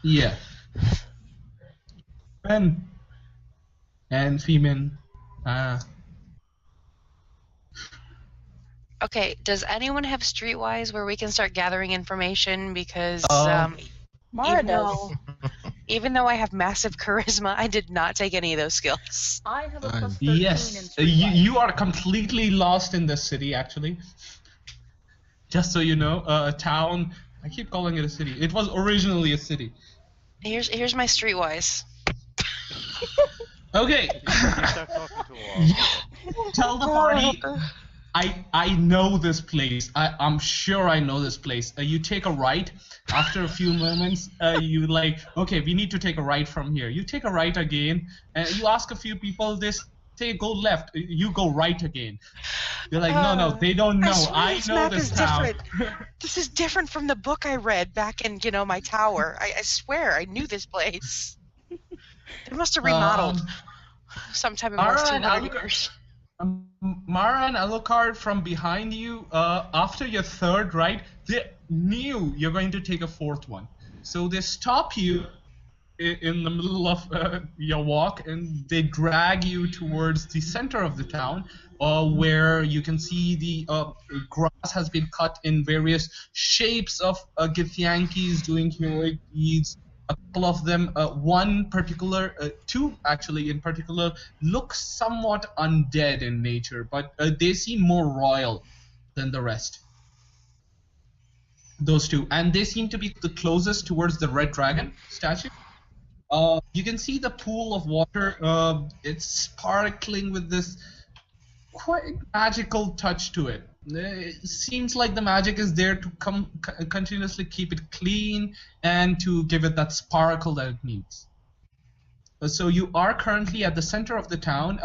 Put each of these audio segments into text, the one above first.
Yeah. Men and female. Ah. Okay, does anyone have Streetwise where we can start gathering information? Because Mara even does. though even though I have massive charisma, I did not take any of those skills. I have a plus 13 Yes, in you are completely lost in the city, actually. Just so you know, a town. I keep calling it a city. It was originally a city. Here's my Streetwise. Okay. You start talking to a Tell the party. I know this place. I'm sure I know this place. You take a right. After a few moments, you like, okay, we need to take a right from here. You take a right again, and you ask a few people. They say go left. You go right again. You're like, no, they don't know. I know this town. Different. This is different from the book I read back in, my tower. I swear I knew this place. They must have remodeled sometime in the last 200 years. Mara and Alucard from behind you, after your third right, they knew you're going to take a fourth one. So they stop you in the middle of your walk and they drag you towards the center of the town, where you can see the grass has been cut in various shapes of Githyankis doing heroic deeds. A couple of them, two actually in particular, look somewhat undead in nature, but they seem more royal than the rest. Those two, and they seem to be the closest towards the red dragon statue. You can see the pool of water. It's sparkling with this quite magical touch to it. It seems like the magic is there to continuously keep it clean and to give it that sparkle that it needs. So you are currently at the center of the town.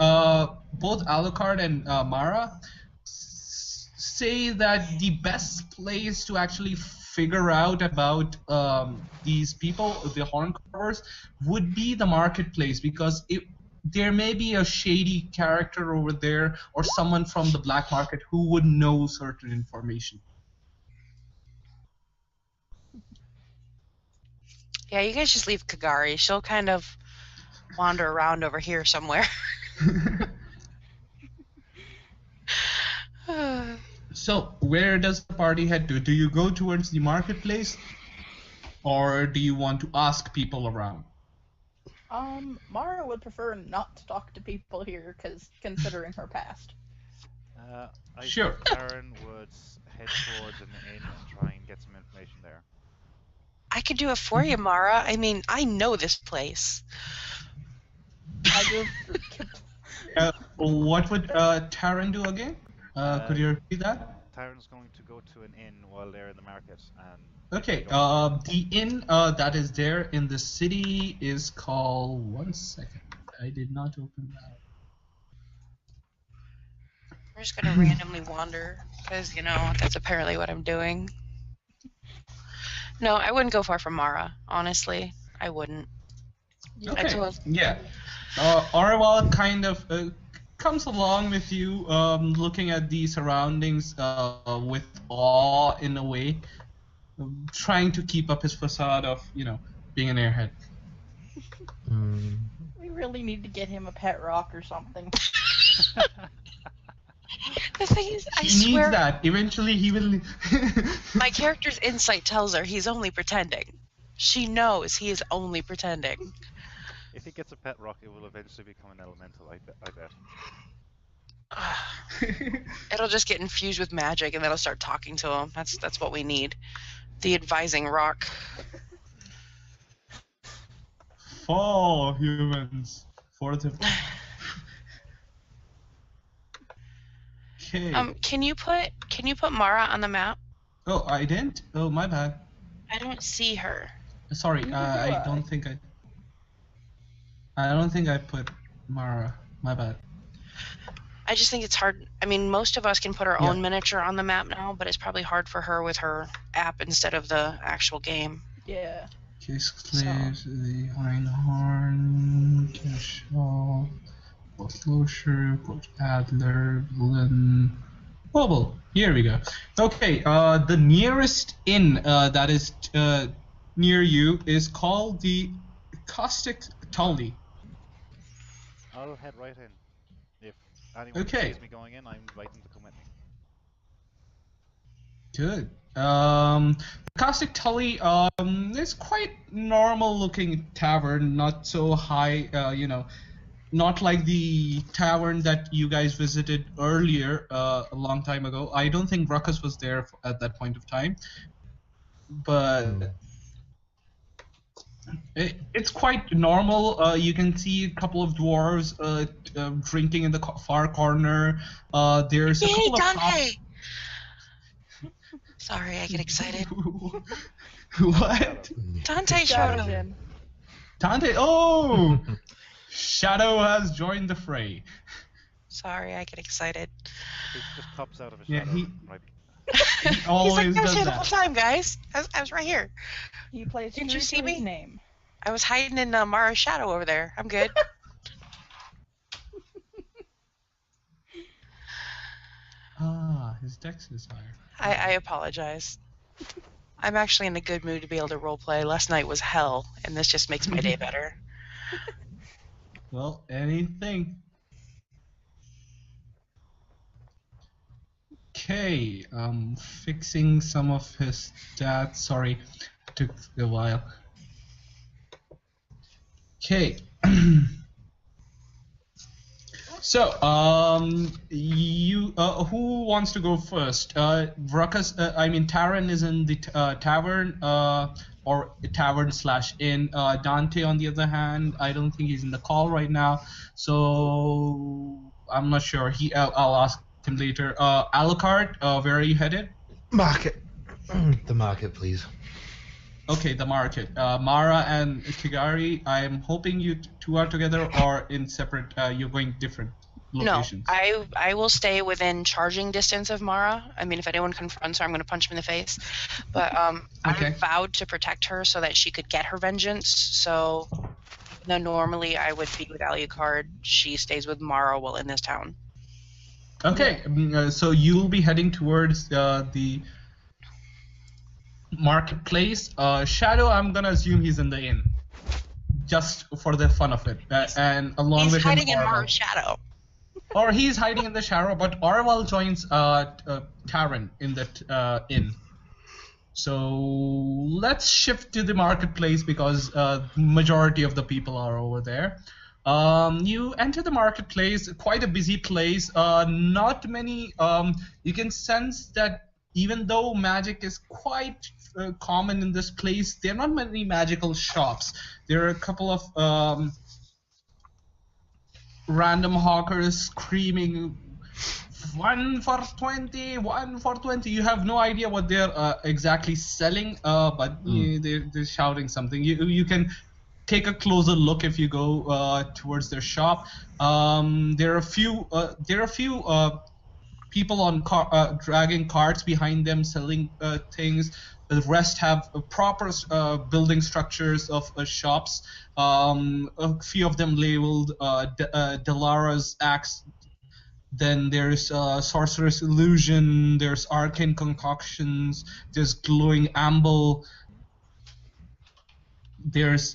Both Alucard and Mara say that the best place to actually figure out about these people, the horn carvers, would be the marketplace, because there may be a shady character over there or someone from the black market who would know certain information. Yeah, you guys just leave Kagari. She'll kind of wander around over here somewhere. So, where does the party head to? Do you go towards the marketplace, or do you want to ask people around? Mara would prefer not to talk to people here, considering her past. Sure. think Karen would head towards an inn and try and get some information there. I could do it for you, Mara. I mean, I know this place. What would Taran do again? Could you repeat that? Taran's going to go to an inn while they're in the market. Okay, the inn that is there in the city is called... One second, I did not open that. I'm just gonna randomly wander, because, that's apparently what I'm doing. No, I wouldn't go far from Mara, honestly. I wouldn't. Okay, yeah. Orwell kind of comes along with you, looking at the surroundings with awe in a way, trying to keep up his facade of, being an airhead. We really need to get him a pet rock or something. The thing is, I He swear, needs that. Eventually he will... my character's insight tells her he's only pretending. She knows he is only pretending. If he gets a pet rock, it will eventually become an elemental, I bet. It'll just get infused with magic, and then it'll start talking to him. That's what we need. The advising rock. Fall, humans. Fortify. Okay. Can you put Mara on the map? Oh, I didn't? Oh, my bad. I don't see her. Sorry, I don't think I put Mara. My bad. I just think it's hard. I mean, most of us can put our own miniature on the map now, but it's probably hard for her with her app instead of the actual game. Yeah. Case Claves, the Einhorn, Cashall, Losher, Adler, Lynn. Bubble. Here we go. Okay, the nearest inn that is near you is called the Caustic Tully. I'll head right in. If anyone Okay. sees me going in, I invite them to come with me. Good. Caustic Tully is quite normal looking tavern, not so high, not like the tavern that you guys visited earlier a long time ago. I don't think Ruckus was there at that point of time, but it's quite normal. You can see a couple of dwarves drinking in the far corner. There's a Hey, couple of Dante! Sorry, I get excited. What? Dante showed Shadow's up. in. Dante, oh! Shadow has joined the fray. Sorry, I get excited. He just pops out of a Yeah, shadow. he- Right. He He's always like, I was does here the whole that. time, guys. I was right here. He plays Didn't true you see to his me? name. I was hiding in Mara's shadow over there. I'm good. Ah, his dex is higher. I apologize. I'm actually in a good mood to be able to roleplay. Last night was hell, and this just makes my day better. Well, anything. Okay, fixing some of his stats. Sorry, took a while. Okay. So, who wants to go first? Ruckus, Taran is in the tavern, or tavern/inn. Dante, on the other hand, I don't think he's in the call right now, so I'm not sure. I'll ask him later. Alucard, where are you headed? Market. The market, please. Okay, the market. Mara and Kigari, I'm hoping you two are together or in separate. You're going different locations. No, I will stay within charging distance of Mara. I mean, if anyone confronts her, I'm going to punch him in the face. But Okay. I vowed to protect her so that she could get her vengeance. So, even though normally I would be with Alucard, she stays with Mara while in this town. Okay, so you'll be heading towards the marketplace. Shadow, I'm gonna assume he's in the inn, just for the fun of it, and along He's with hiding him, in Orval. Mara's shadow. Or he's hiding in the shadow, but Orval joins Taran in the inn. So let's shift to the marketplace because majority of the people are over there. You enter the marketplace, quite a busy place. Not many. You can sense that even though magic is quite common in this place, there are not many magical shops. There are a couple of random hawkers screaming, 1 for 20, 1 for 20. You have no idea what they're exactly selling, but they're shouting something. You can take a closer look if you go towards their shop. There are a few people on dragging carts behind them selling things. The rest have proper building structures of shops. A few of them labeled Delara's Axe. Then there's Sorcerer's Illusion. There's Arcane Concoctions. There's Glowing Amble. There's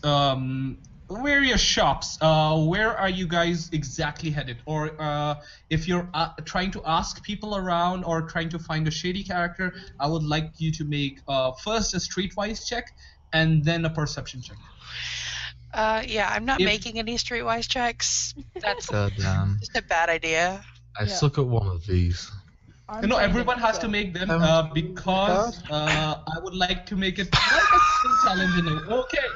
various shops. Where are you guys exactly headed? Or if you're trying to ask people around or trying to find a shady character, I would like you to make first a streetwise check and then a perception check. Yeah, I'm not making any streetwise checks. That's Damn. just a bad idea. I suck at one of these. No, everyone has to make them because I would like to make it like a skill challenge in it. Okay.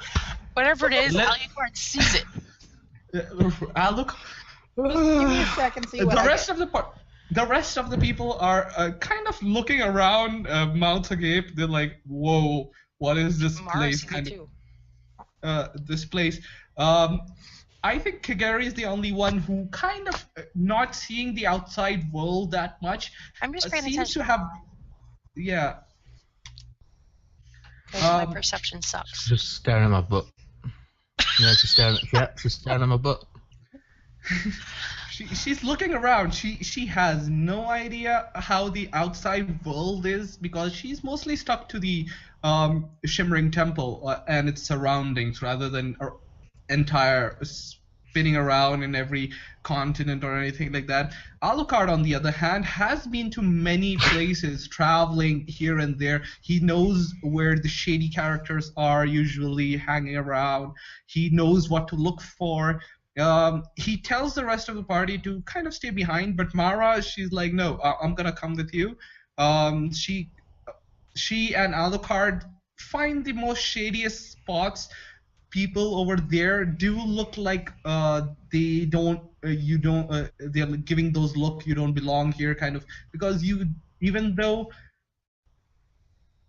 Whatever it is, Alucard sees it. Look. Give me a second, see what The rest of the people are kind of looking around, mouth agape. They're like, "Whoa, what is this Mara's place?" seeing it too. This place. I think Kigari is the only one who kind of not seeing the outside world that much. I'm just paying seems attention. to have, yeah. My perception sucks. Just staring at my butt. Yeah, she's staring at my butt. She's looking around. She has no idea how the outside world is because she's mostly stuck to the shimmering temple and its surroundings rather than entire spinning around in every continent or anything like that. Alucard, on the other hand, has been to many places, traveling here and there. He knows where the shady characters are usually hanging around. He knows what to look for. He tells the rest of the party to kind of stay behind, but Mara, she's like, no, I'm gonna come with you. She and Alucard find the most shadiest spots. People over there do look like they don't, they're giving those look, you don't belong here kind of, because even though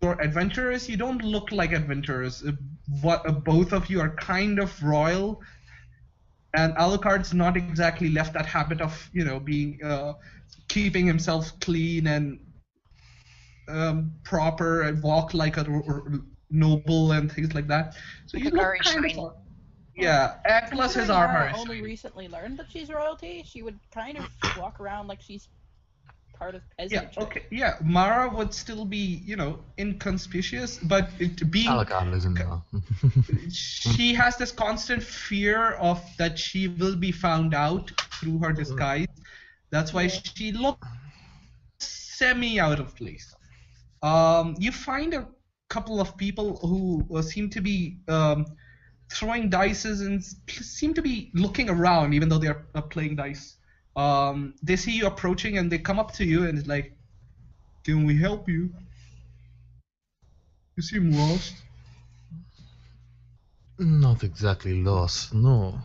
you're adventurers, you don't look like adventurers. Both of you are kind of royal. And Alucard's not exactly left that habit of, being keeping himself clean and proper and walk like a noble and things like that. So you look kind of, yeah. And plus his armor. Only recently learned that she's royalty. She would kind of walk around like she's part of peasantry. Yeah. Okay. Yeah. Mara would still be, inconspicuous, but being Alucard isn't there. she has this constant fear of that she will be found out through her disguise. That's why she looks semi out of place. You find a couple of people who seem to be throwing dices and seem to be looking around, even though they're playing dice. They see you approaching and they come up to you and it's like, can we help you? You seem lost. Not exactly lost, no.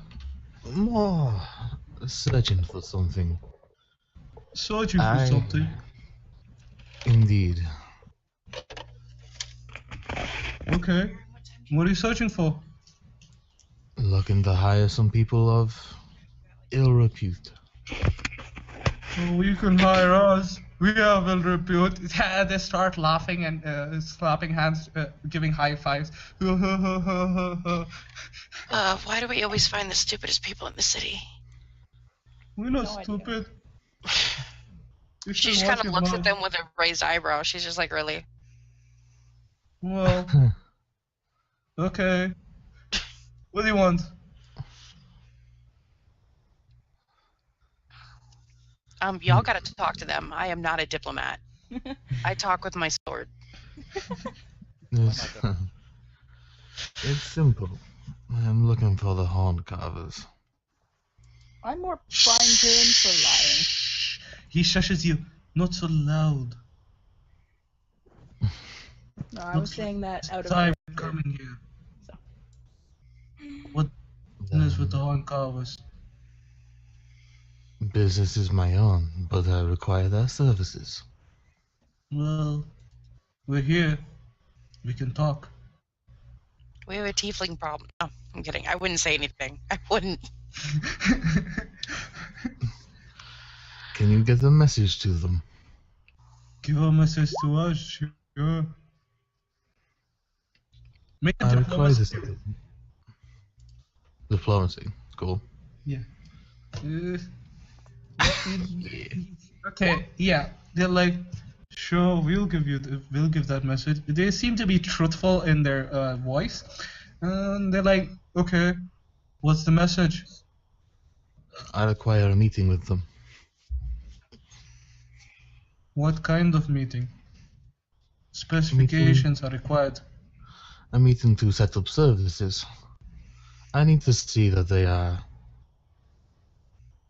More searching for something. Searching for something. Indeed. Okay. What are you searching for? Looking to hire some people of ill repute. Oh, you can hire us. We have ill repute. They start laughing and slapping hands, giving high fives. Why do we always find the stupidest people in the city? We're not stupid. She just kind of looks at them with a raised eyebrow. She's just like, really? Well, okay. What do you want? Y'all gotta talk to them. I am not a diplomat. I talk with my sword. It's simple. I am looking for the horn carvers. I'm more fine-tuned for lying. He shushes you. Not so loud. No, I was saying that out of time coming here. So. What business with the horn carvers? Business is my own, but I require their services. Well, we're here. We can talk. We have a tiefling problem. No, I'm kidding. I wouldn't say anything. I wouldn't. Can you get a message to them? Give a message to us, sure. Make a I require diplomacy. this. Diplomacy. Cool. Yeah. Okay, yeah. They're like, sure, we'll give that message. They seem to be truthful in their voice, and they're like, okay, what's the message? I require a meeting with them. What kind of meeting? Specifications are required. A meeting to set up services. I need to see that they are,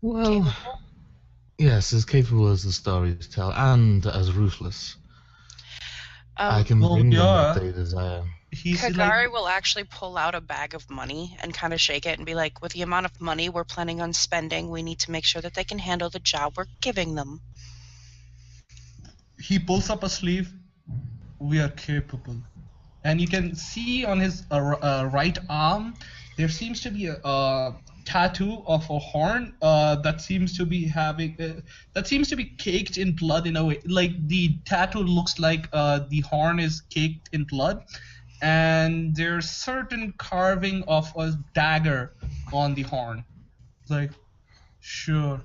well, Capable? yes, as capable as the stories tell, and as ruthless. I can bring them what they desire. Kagari will actually pull out a bag of money and kind of shake it and be like, with the amount of money we're planning on spending, we need to make sure that they can handle the job we're giving them. He pulls up a sleeve. We are capable. And you can see on his right arm, there seems to be a tattoo of a horn that seems to be caked in blood in a way. Like the tattoo looks like the horn is caked in blood, and there's certain carving of a dagger on the horn. It's like, Sure.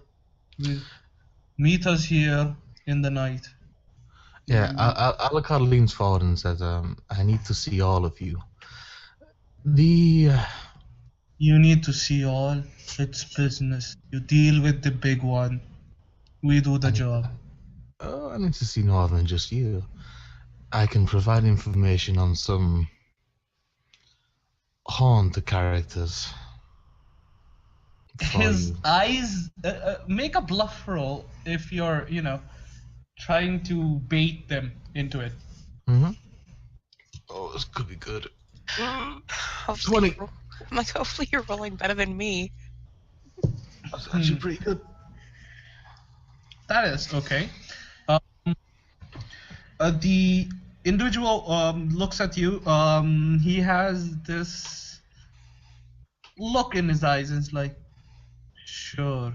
Meet us here in the night. Yeah, Alucard leans forward and says, I need to see all of you. You need to see all. It's business. You deal with the big one. We do the job. I need to see more than just you. I can provide information on some haunt characters. His eyes make a bluff roll if you're, trying to bait them into it. Mm-hmm. Oh, this could be good. Hopefully, I'm like, hopefully you're rolling better than me. That's actually pretty good. That is okay. The individual looks at you. He has this look in his eyes and is like, sure.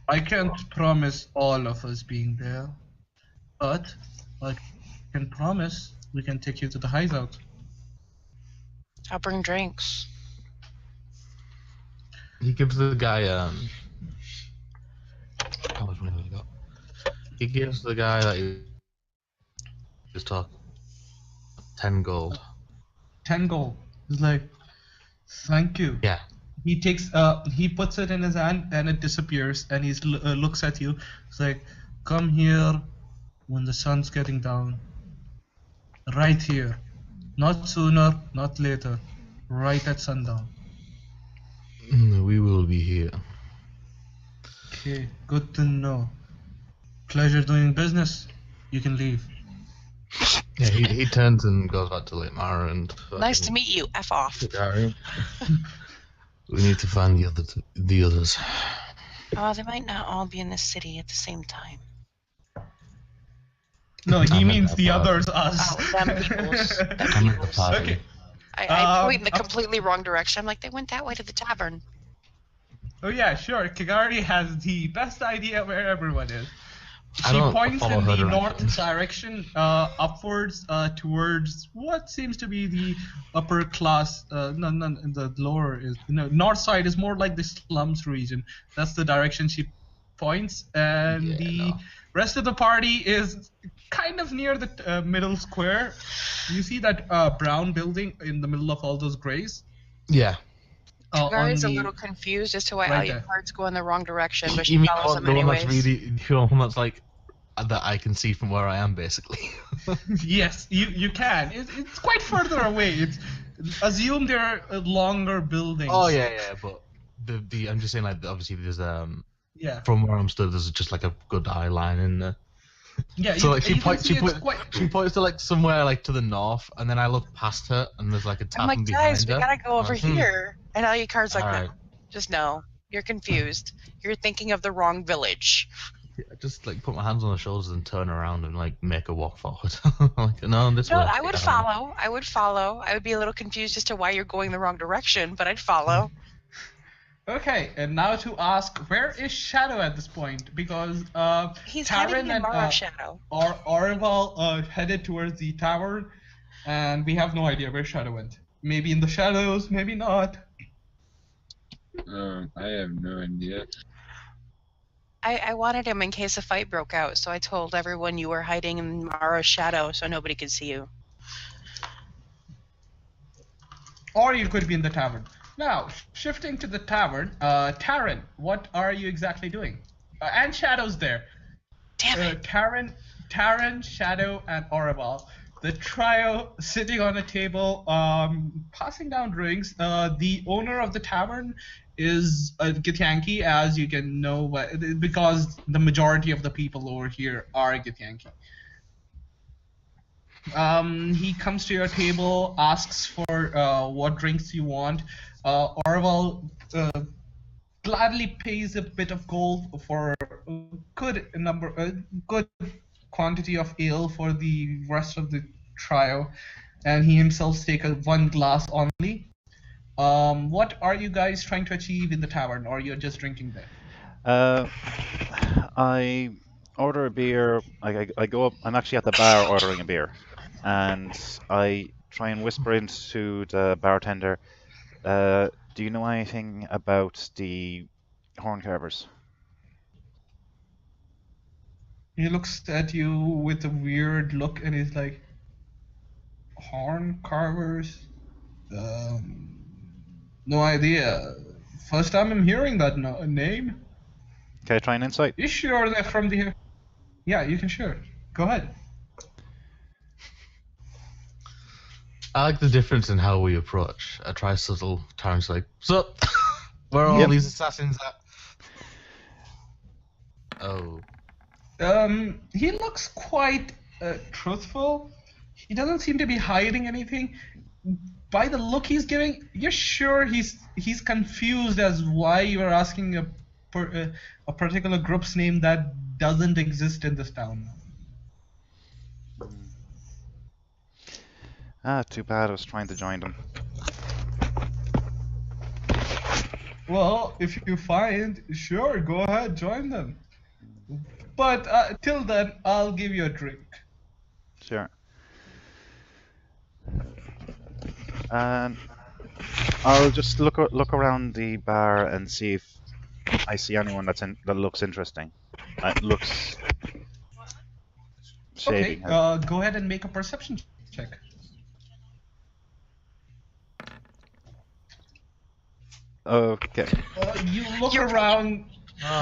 I can't promise all of us being there, but I can promise we can take you to the hideout. I'll bring drinks. He gives the guy how much money have we got? He gives the guy that he was talking 10 gold. 10 gold. He's like, thank you. Yeah. He takes he puts it in his hand and it disappears, and he looks at you. He's like, come here when the sun's getting down. Right here. Not sooner, not later. Right at sundown. We will be here. Okay, good to know. Pleasure doing business. You can leave. Yeah, he turns and goes back to Litmara and... Nice to meet you. F off. We need to find the others. Oh, they might not all be in the city at the same time. No, he means the others, us. Oh, them peoples. I'm at the party. Okay. I point in the completely wrong direction. I'm like, they went that way to the tavern. Oh yeah, sure. Kigari has the best idea where everyone is. I She don't points follow in her the north directions. direction, upwards towards what seems to be the upper class. No, the lower is north side is more like the slums region. That's the direction she points, and rest of the party is kind of near the middle square. You see that brown building in the middle of all those grays? Yeah. Kigari's a little confused as to why right Alucard's go in the wrong direction, but she You mean follows him the one anyways. that's really, the one that's like that I can see from where I am, basically. Yes, you can. It's quite further away. Assume there are longer buildings. Oh yeah, but the I'm just saying, like, obviously there's yeah. from where I'm stood, there's just like a good eye line in there. Yeah. So like she points to like somewhere like to the north, and then I look past her, and there's like a tavern I'm like, behind guys, we her. gotta go over here. And Alucard's like, Alright. no, just no. You're confused. You're thinking of the wrong village. I just like put my hands on her shoulders and turn around and like make her walk forward. Like, no, this way. I would follow. I would be a little confused as to why you're going the wrong direction, but I'd follow. Okay, and now to ask, where is Shadow at this point? Because He's Taran hiding in and Mara Shadow. Orival headed towards the tower, and we have no idea where Shadow went. Maybe in the shadows, maybe not. I have no idea. I wanted him in case a fight broke out, so I told everyone you were hiding in Mara's shadow so nobody could see you. Or you could be in the tavern. Now, shifting to the tavern, Taran, what are you exactly doing? And Shadow's there. Damn it. Taran, Shadow, and Orival. The trio sitting on a table, passing down drinks. The owner of the tavern is a Githyanki, as you can know, because the majority of the people over here are Githyanki. He comes to your table, asks for what drinks you want. Orval gladly pays a bit of gold for a good quantity of ale for the rest of the trio, and he himself takes one glass only. What are you guys trying to achieve in the tavern, or you're just drinking there? I order a beer. I go up. I'm actually at the bar ordering a beer, and I try and whisper into the bartender. Do you know anything about the horn carvers. He looks at you with a weird look and he's like, horn carvers? No idea. First time I'm hearing that name. Can I try an insight? You sure they're from the... Yeah, you can sure. Go ahead. I like the difference in how we approach. I try subtle terms like, "Sup? Where are all these assassins at?" Oh. He looks quite truthful. He doesn't seem to be hiding anything. By the look he's giving, you're sure he's confused as why you are asking a particular group's name that doesn't exist in this town. Ah, too bad. I was trying to join them. Well, if you find, sure, go ahead, join them. But till then, I'll give you a drink. Sure. And I'll just look around the bar and see if I see anyone that looks interesting. Looks shady. Okay, go ahead and make a perception check. Okay. You look around.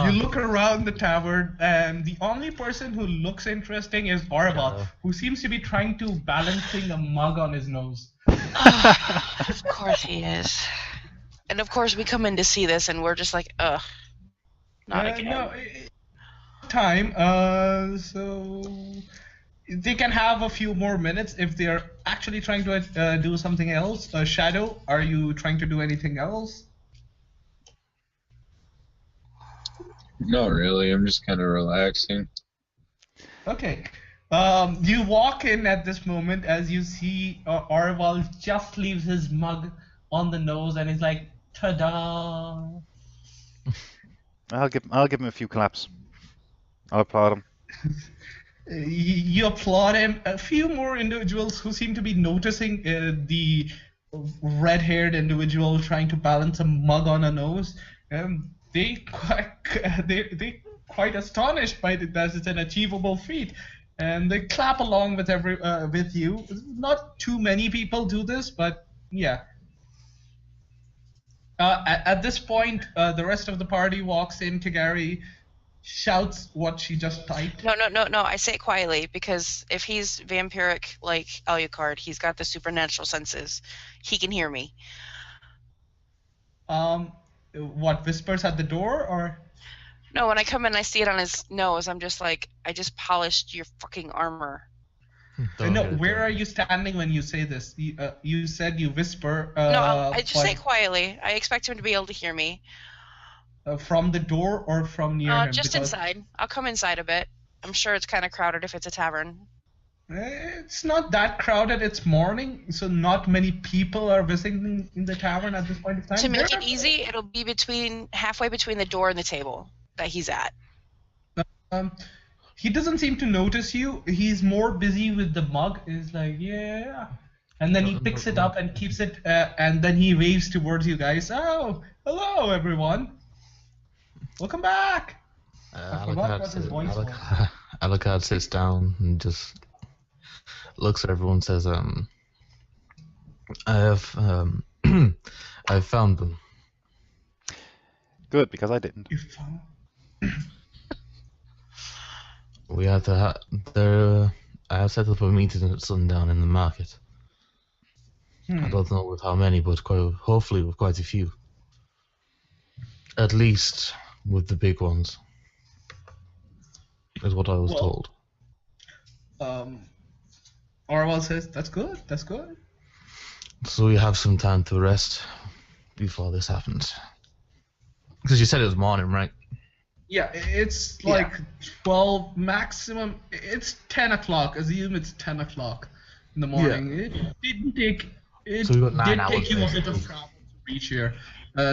You look around the tavern, and the only person who looks interesting is Orval, who seems to be trying to balancing a mug on his nose. Of course he is. And of course we come in to see this, and we're just like, ugh, not again. No, time. So they can have a few more minutes if they're actually trying to do something else. Shadow, are you trying to do anything else? Not really. I'm just kind of relaxing. Okay. You walk in at this moment as you see Orval just leaves his mug on the nose and he's like, ta-da! I'll give him a few claps. I'll applaud him. You applaud him. A few more individuals who seem to be noticing the red-haired individual trying to balance a mug on a nose. They quite astonished by it as it's an achievable feat, and they clap along with with you. Not too many people do this, but yeah. At this point, the rest of the party walks in. Tagari shouts what she just typed. No. I say it quietly because if he's vampiric like Alucard, he's got the supernatural senses. He can hear me. What, whispers at the door, or? No, when I come in, I see it on his nose. I'm just like, I just polished your fucking armor. No, where are you standing when you say this? You said you whisper. No, I just say it quietly. I expect him to be able to hear me. From the door or from near him? Just inside. I'll come inside a bit. I'm sure it's kind of crowded if it's a tavern. It's not that crowded. It's morning, so not many people are visiting in the tavern at this point in time. To make it easy, it'll be halfway between the door and the table that he's at. He doesn't seem to notice you. He's more busy with the mug. He's like, yeah. And then he picks it up and keeps it, and then he waves towards you guys. Oh, hello, everyone. Welcome back. Alucard sits down and just looks at everyone and says, I've found them. Good, because I didn't. You found? We had to I have set up a meeting at sundown in the market. I don't know with how many, but hopefully with quite a few. At least with the big ones, is what I was told. Orval says, that's good, that's good. So we have some time to rest before this happens. Because you said it was morning, right? Yeah, it's like 12 maximum. It's 10 o'clock. Assume it's 10 o'clock in the morning. Yeah. It didn't take. It so did take you a bit of travel to reach here,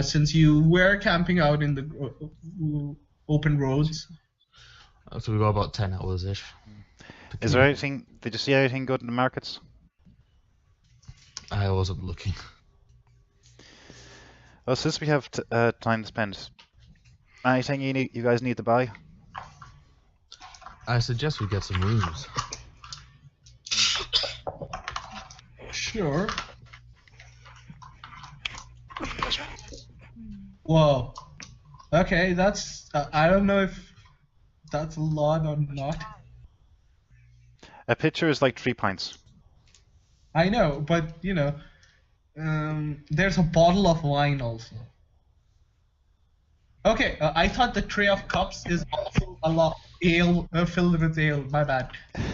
since you were camping out in the open roads. So we got about 10 hours ish. Is there anything? Did you see anything good in the markets? I wasn't looking. Well, since we have time to spend, Anything you guys need to buy? I suggest we get some rooms. Sure. Whoa. Okay, that's. I don't know if that's a lot or not. A pitcher is like 3 pints. I know, but there's a bottle of wine also. Okay, I thought the tray of cups is also a lot ale filled with ale. My bad.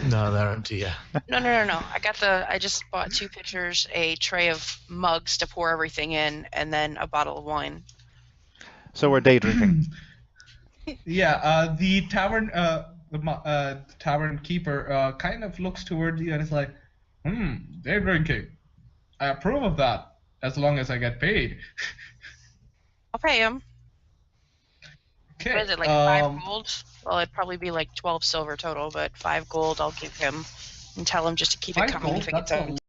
No, they're empty. Yeah. No. I just bought 2 pitchers, a tray of mugs to pour everything in, and then a bottle of wine. So we're day drinking. Yeah. The tavern, tavern keeper, kind of looks toward you and is like, day drinking. I approve of that, as long as I get paid. I'll pay him. Okay. What is it, like 5 gold? Well, it'd probably be like 12 silver total, but 5 gold I'll give him and tell him just to keep it 5 coming gold, if it gets that's a out.